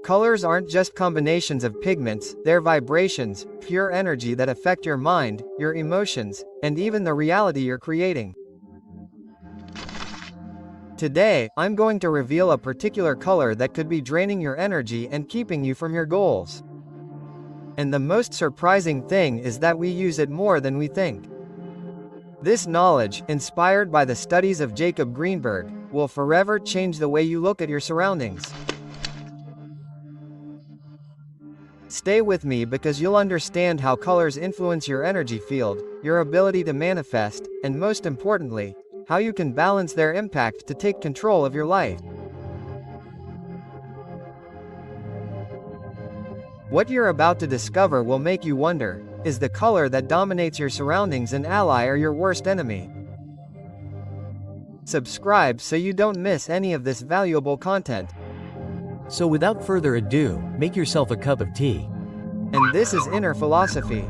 Colors aren't just combinations of pigments, they're vibrations, pure energy that affect your mind, your emotions, and even the reality you're creating. Today, I'm going to reveal a particular color that could be draining your energy and keeping you from your goals. And the most surprising thing is that we use it more than we think. This knowledge, inspired by the studies of Jacob Grinberg, will forever change the way you look at your surroundings. Stay with me because you'll understand how colors influence your energy field, your ability to manifest, and most importantly, how you can balance their impact to take control of your life. What you're about to discover will make you wonder, is the color that dominates your surroundings an ally or your worst enemy? Subscribe so you don't miss any of this valuable content. So without further ado, make yourself a cup of tea. And this is Inner Philosophy.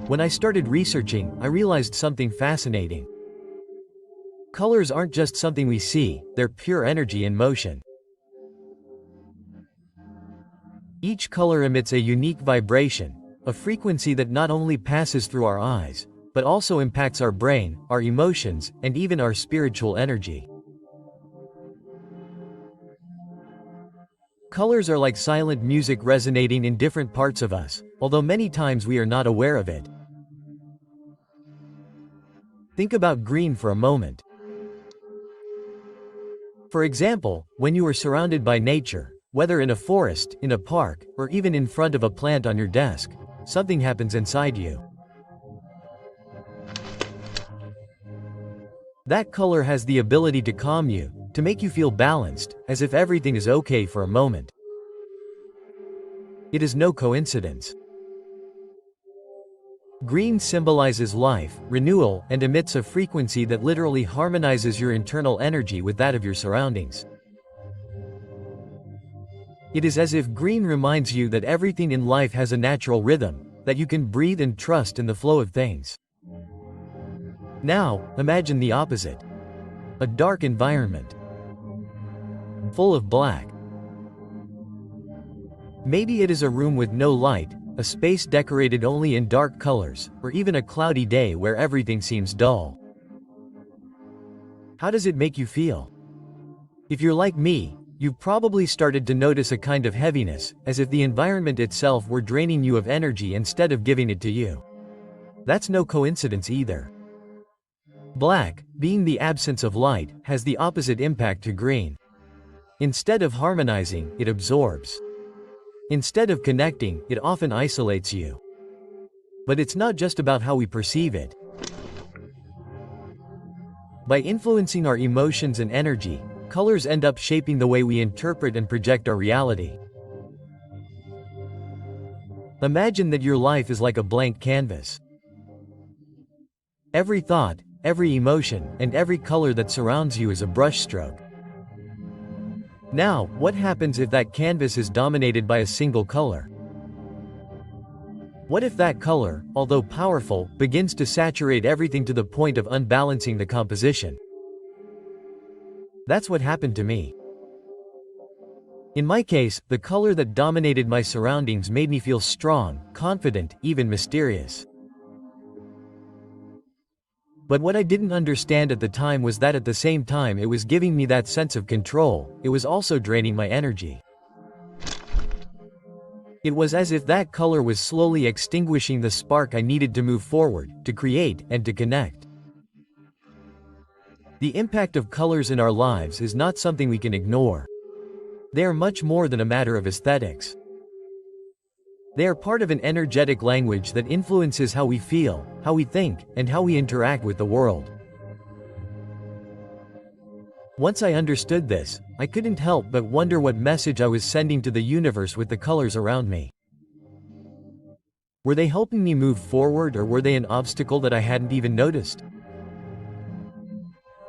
When I started researching, I realized something fascinating. Colors aren't just something we see, they're pure energy in motion. Each color emits a unique vibration, a frequency that not only passes through our eyes, but also impacts our brain, our emotions, and even our spiritual energy. Colors are like silent music resonating in different parts of us, although many times we are not aware of it. Think about green for a moment. For example, when you are surrounded by nature, whether in a forest, in a park, or even in front of a plant on your desk, something happens inside you. That color has the ability to calm you, to make you feel balanced, as if everything is okay for a moment. It is no coincidence. Green symbolizes life, renewal, and emits a frequency that literally harmonizes your internal energy with that of your surroundings. It is as if green reminds you that everything in life has a natural rhythm, that you can breathe and trust in the flow of things. Now, imagine the opposite. A dark environment, full of black. Maybe it is a room with no light, a space decorated only in dark colors, or even a cloudy day where everything seems dull. How does it make you feel? If you're like me, you've probably started to notice a kind of heaviness, as if the environment itself were draining you of energy instead of giving it to you. That's no coincidence either. Black, being the absence of light, has the opposite impact to green. Instead of harmonizing, it absorbs. Instead of connecting, it often isolates you. But it's not just about how we perceive it. By influencing our emotions and energy, colors end up shaping the way we interpret and project our reality. Imagine that your life is like a blank canvas. Every thought, every emotion, and every color that surrounds you is a brushstroke. Now, what happens if that canvas is dominated by a single color? What if that color, although powerful, begins to saturate everything to the point of unbalancing the composition? That's what happened to me. In my case, the color that dominated my surroundings made me feel strong, confident, even mysterious. But what I didn't understand at the time was that at the same time it was giving me that sense of control, it was also draining my energy. It was as if that color was slowly extinguishing the spark I needed to move forward, to create, and to connect. The impact of colors in our lives is not something we can ignore. They are much more than a matter of aesthetics. They are part of an energetic language that influences how we feel, how we think, and how we interact with the world. Once I understood this, I couldn't help but wonder what message I was sending to the universe with the colors around me. Were they helping me move forward, or were they an obstacle that I hadn't even noticed?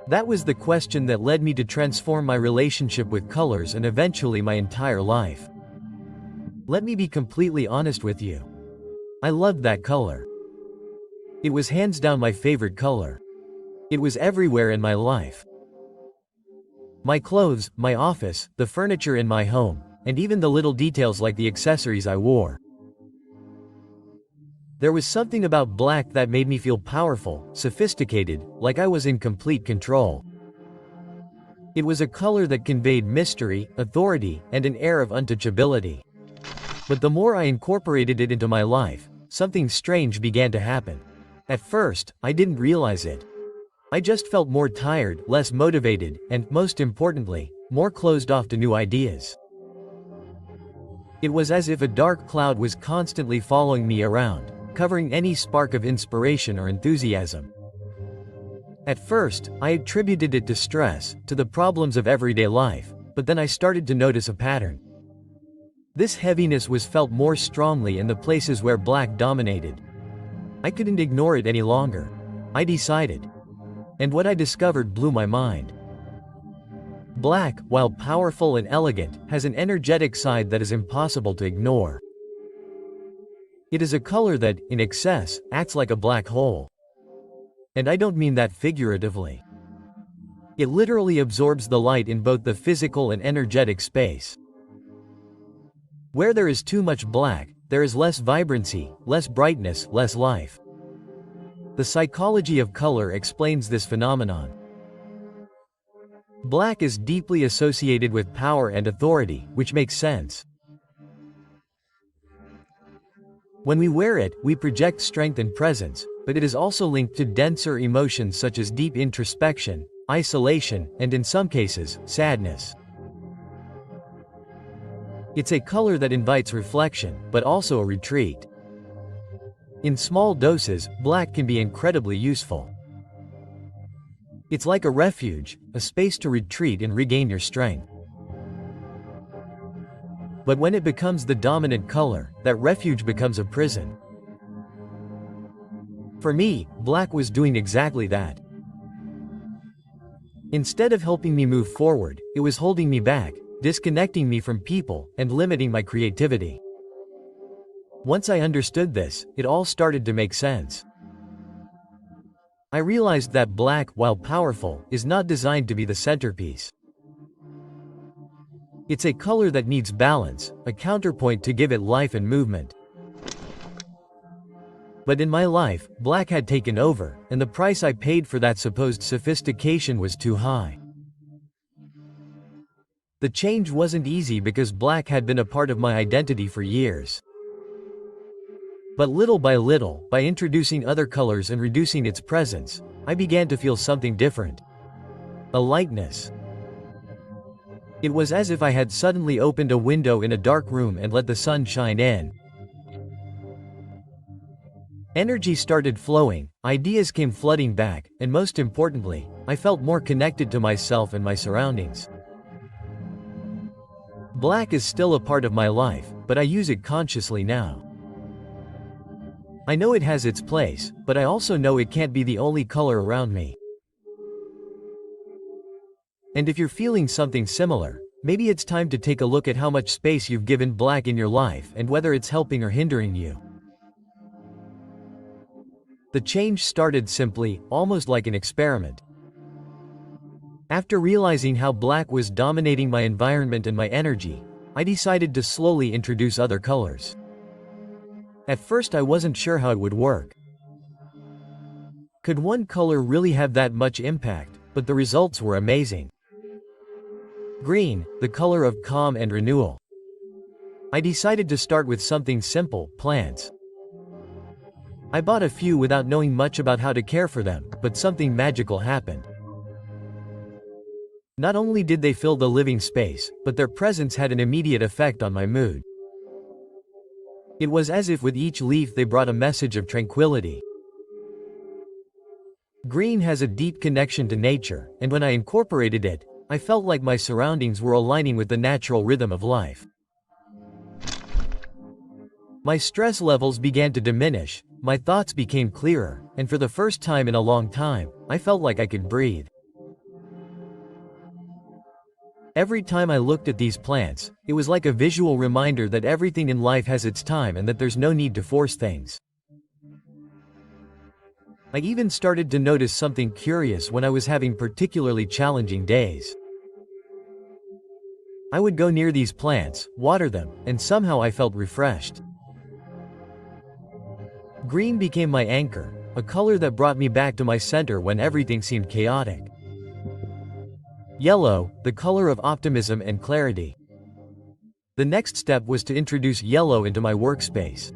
That was the question that led me to transform my relationship with colors and eventually my entire life. Let me be completely honest with you. I loved that color. It was hands down my favorite color. It was everywhere in my life. My clothes, my office, the furniture in my home, and even the little details like the accessories I wore. There was something about black that made me feel powerful, sophisticated, like I was in complete control. It was a color that conveyed mystery, authority, and an air of untouchability. But the more I incorporated it into my life, something strange began to happen. At first, I didn't realize it. I just felt more tired, less motivated, and, most importantly, more closed off to new ideas. It was as if a dark cloud was constantly following me around, covering any spark of inspiration or enthusiasm. At first, I attributed it to stress, to the problems of everyday life, but then I started to notice a pattern. This heaviness was felt more strongly in the places where black dominated. I couldn't ignore it any longer. I decided. And what I discovered blew my mind. Black, while powerful and elegant, has an energetic side that is impossible to ignore. It is a color that, in excess, acts like a black hole. And I don't mean that figuratively. It literally absorbs the light in both the physical and energetic space. Where there is too much black, there is less vibrancy, less brightness, less life. The psychology of color explains this phenomenon. Black is deeply associated with power and authority, which makes sense. When we wear it, we project strength and presence, but it is also linked to denser emotions such as deep introspection, isolation, and in some cases, sadness. It's a color that invites reflection, but also a retreat. In small doses, black can be incredibly useful. It's like a refuge, a space to retreat and regain your strength. But when it becomes the dominant color, that refuge becomes a prison. For me, black was doing exactly that. Instead of helping me move forward, it was holding me back, disconnecting me from people, and limiting my creativity. Once I understood this, it all started to make sense. I realized that black, while powerful, is not designed to be the centerpiece. It's a color that needs balance, a counterpoint to give it life and movement. But in my life, black had taken over, and the price I paid for that supposed sophistication was too high. The change wasn't easy because black had been a part of my identity for years. But little by little, by introducing other colors and reducing its presence, I began to feel something different. A lightness. It was as if I had suddenly opened a window in a dark room and let the sun shine in. Energy started flowing, ideas came flooding back, and most importantly, I felt more connected to myself and my surroundings. Black is still a part of my life, but I use it consciously now. I know it has its place, but I also know it can't be the only color around me. And if you're feeling something similar, maybe it's time to take a look at how much space you've given black in your life and whether it's helping or hindering you. The change started simply, almost like an experiment. After realizing how black was dominating my environment and my energy, I decided to slowly introduce other colors. At first I wasn't sure how it would work. Could one color really have that much impact? But the results were amazing. Green, the color of calm and renewal. I decided to start with something simple, plants. I bought a few without knowing much about how to care for them, but something magical happened. Not only did they fill the living space, but their presence had an immediate effect on my mood. It was as if with each leaf they brought a message of tranquility. Green has a deep connection to nature, and when I incorporated it, I felt like my surroundings were aligning with the natural rhythm of life. My stress levels began to diminish, my thoughts became clearer, and for the first time in a long time, I felt like I could breathe. Every time I looked at these plants, it was like a visual reminder that everything in life has its time and that there's no need to force things. I even started to notice something curious when I was having particularly challenging days. I would go near these plants, water them, and somehow I felt refreshed. Green became my anchor, a color that brought me back to my center when everything seemed chaotic. Yellow, the color of optimism and clarity. The next step was to introduce yellow into my workspace.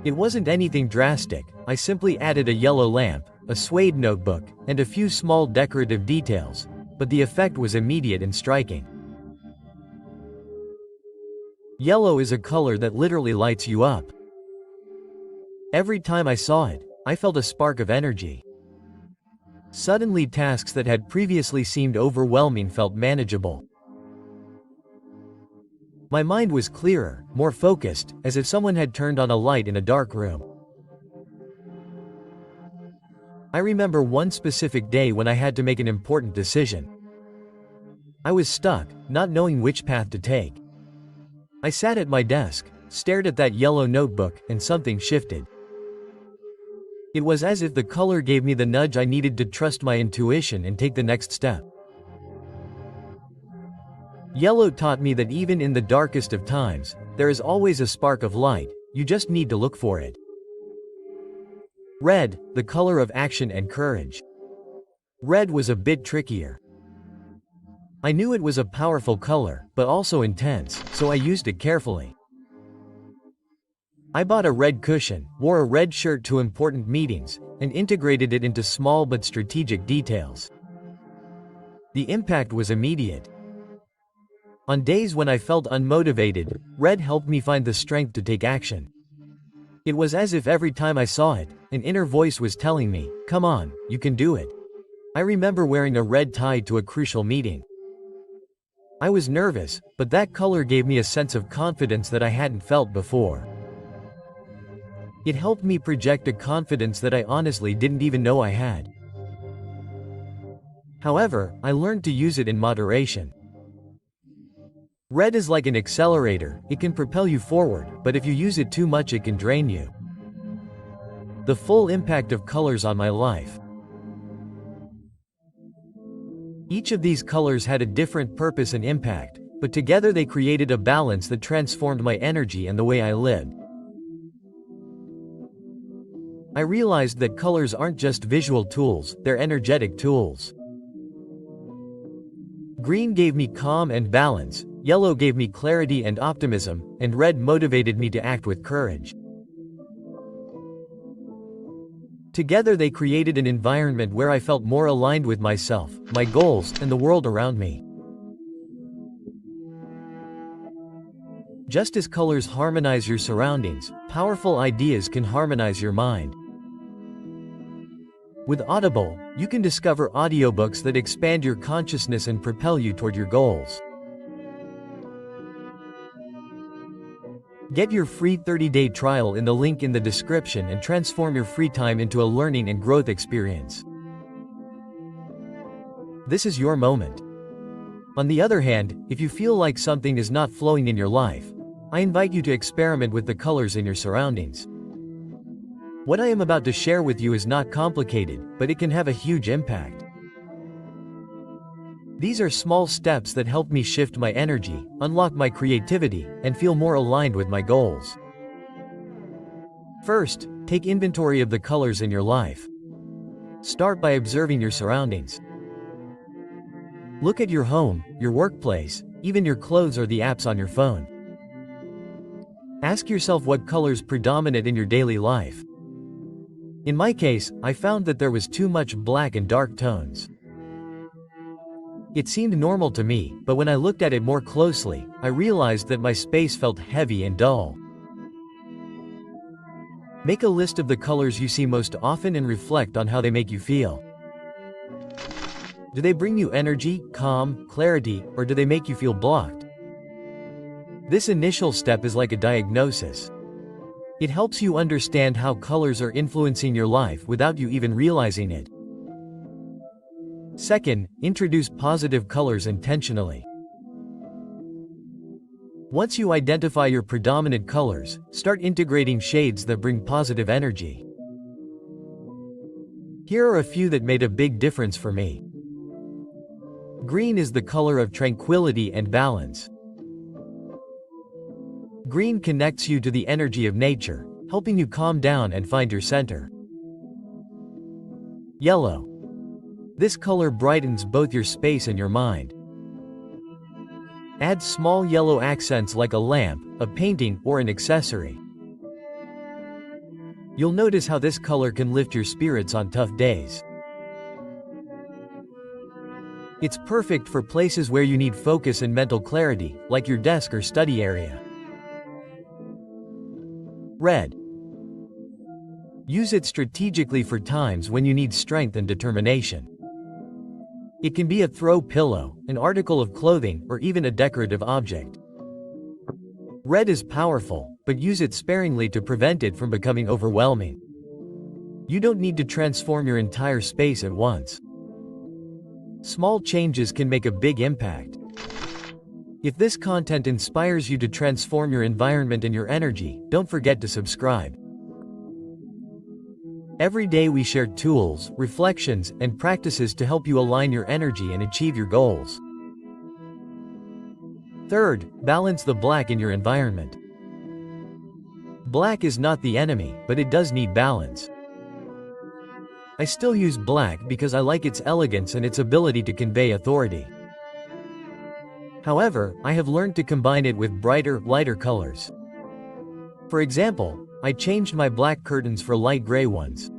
It wasn't anything drastic, I simply added a yellow lamp, a suede notebook, and a few small decorative details, but the effect was immediate and striking. Yellow is a color that literally lights you up. Every time I saw it, I felt a spark of energy. Suddenly tasks that had previously seemed overwhelming felt manageable. My mind was clearer, more focused, as if someone had turned on a light in a dark room. I remember one specific day when I had to make an important decision. I was stuck, not knowing which path to take. I sat at my desk, stared at that yellow notebook, and something shifted. It was as if the color gave me the nudge I needed to trust my intuition and take the next step. Yellow taught me that even in the darkest of times, there is always a spark of light, you just need to look for it. Red, the color of action and courage. Red was a bit trickier. I knew it was a powerful color, but also intense, so I used it carefully. I bought a red cushion, wore a red shirt to important meetings, and integrated it into small but strategic details. The impact was immediate. On days when I felt unmotivated, red helped me find the strength to take action. It was as if every time I saw it, an inner voice was telling me, "Come on, you can do it." I remember wearing a red tie to a crucial meeting. I was nervous, but that color gave me a sense of confidence that I hadn't felt before. It helped me project a confidence that I honestly didn't even know I had. However, I learned to use it in moderation. Red is like an accelerator, it can propel you forward, but if you use it too much it can drain you. The full impact of colors on my life. Each of these colors had a different purpose and impact, but together they created a balance that transformed my energy and the way I lived. I realized that colors aren't just visual tools, they're energetic tools. Green gave me calm and balance, yellow gave me clarity and optimism, and red motivated me to act with courage. Together they created an environment where I felt more aligned with myself, my goals, and the world around me. Just as colors harmonize your surroundings, powerful ideas can harmonize your mind. With Audible, you can discover audiobooks that expand your consciousness and propel you toward your goals. Get your free 30-day trial in the link in the description and transform your free time into a learning and growth experience. This is your moment. On the other hand, if you feel like something is not flowing in your life, I invite you to experiment with the colors in your surroundings. What I am about to share with you is not complicated, but it can have a huge impact. These are small steps that help me shift my energy, unlock my creativity, and feel more aligned with my goals. First, take inventory of the colors in your life. Start by observing your surroundings. Look at your home, your workplace, even your clothes or the apps on your phone. Ask yourself what colors predominate in your daily life. In my case, I found that there was too much black and dark tones. It seemed normal to me, but when I looked at it more closely, I realized that my space felt heavy and dull. Make a list of the colors you see most often and reflect on how they make you feel. Do they bring you energy, calm, clarity, or do they make you feel blocked? This initial step is like a diagnosis. It helps you understand how colors are influencing your life without you even realizing it. Second, introduce positive colors intentionally. Once you identify your predominant colors, start integrating shades that bring positive energy. Here are a few that made a big difference for me. Green is the color of tranquility and balance. Green connects you to the energy of nature, helping you calm down and find your center. Yellow. This color brightens both your space and your mind. Add small yellow accents like a lamp, a painting, or an accessory. You'll notice how this color can lift your spirits on tough days. It's perfect for places where you need focus and mental clarity, like your desk or study area. Red. Use it strategically for times when you need strength and determination. It can be a throw pillow, an article of clothing, or even a decorative object. Red is powerful, but use it sparingly to prevent it from becoming overwhelming. You don't need to transform your entire space at once. Small changes can make a big impact. If this content inspires you to transform your environment and your energy, don't forget to subscribe. Every day we share tools, reflections, and practices to help you align your energy and achieve your goals. Third, balance the black in your environment. Black is not the enemy, but it does need balance. I still use black because I like its elegance and its ability to convey authority. However, I have learned to combine it with brighter, lighter colors. For example, I changed my black curtains for light gray ones.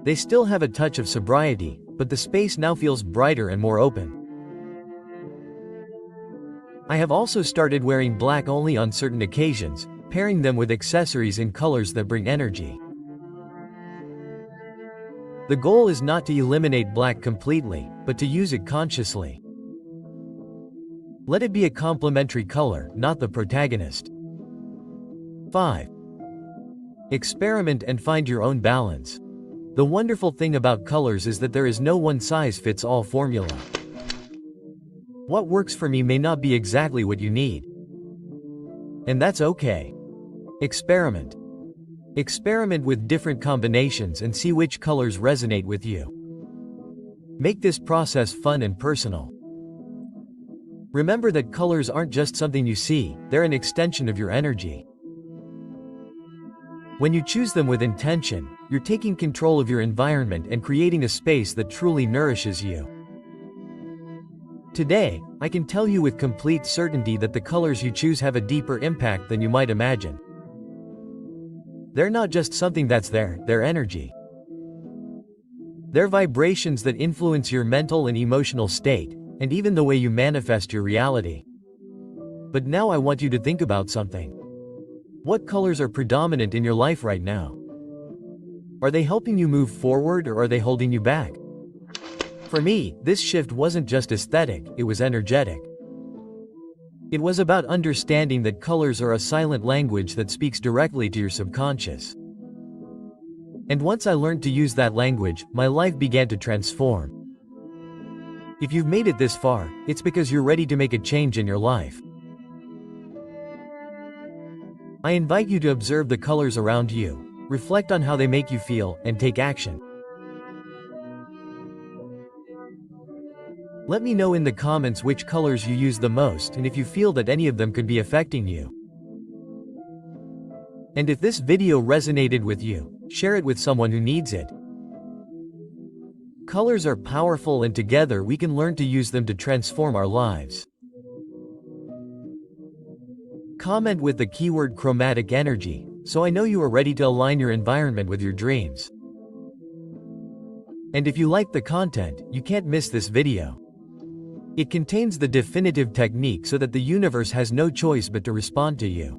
They still have a touch of sobriety, but the space now feels brighter and more open. I have also started wearing black only on certain occasions, pairing them with accessories in colors that bring energy. The goal is not to eliminate black completely, but to use it consciously. Let it be a complementary color, not the protagonist. 5. Experiment and find your own balance. The wonderful thing about colors is that there is no one-size-fits-all formula. What works for me may not be exactly what you need. And that's okay. Experiment. Experiment with different combinations and see which colors resonate with you. Make this process fun and personal. Remember that colors aren't just something you see, they're an extension of your energy. When you choose them with intention, you're taking control of your environment and creating a space that truly nourishes you. Today, I can tell you with complete certainty that the colors you choose have a deeper impact than you might imagine. They're not just something that's there, they're energy. They're vibrations that influence your mental and emotional state, and even the way you manifest your reality. But now I want you to think about something. What colors are predominant in your life right now? Are they helping you move forward or are they holding you back? For me, this shift wasn't just aesthetic, it was energetic. It was about understanding that colors are a silent language that speaks directly to your subconscious. And once I learned to use that language, my life began to transform. If you've made it this far, it's because you're ready to make a change in your life. I invite you to observe the colors around you, reflect on how they make you feel, and take action. Let me know in the comments which colors you use the most and if you feel that any of them could be affecting you. And if this video resonated with you, share it with someone who needs it. Colors are powerful and together we can learn to use them to transform our lives. Comment with the keyword chromatic energy, so I know you are ready to align your environment with your dreams. And if you like the content, you can't miss this video. It contains the definitive technique so that the universe has no choice but to respond to you.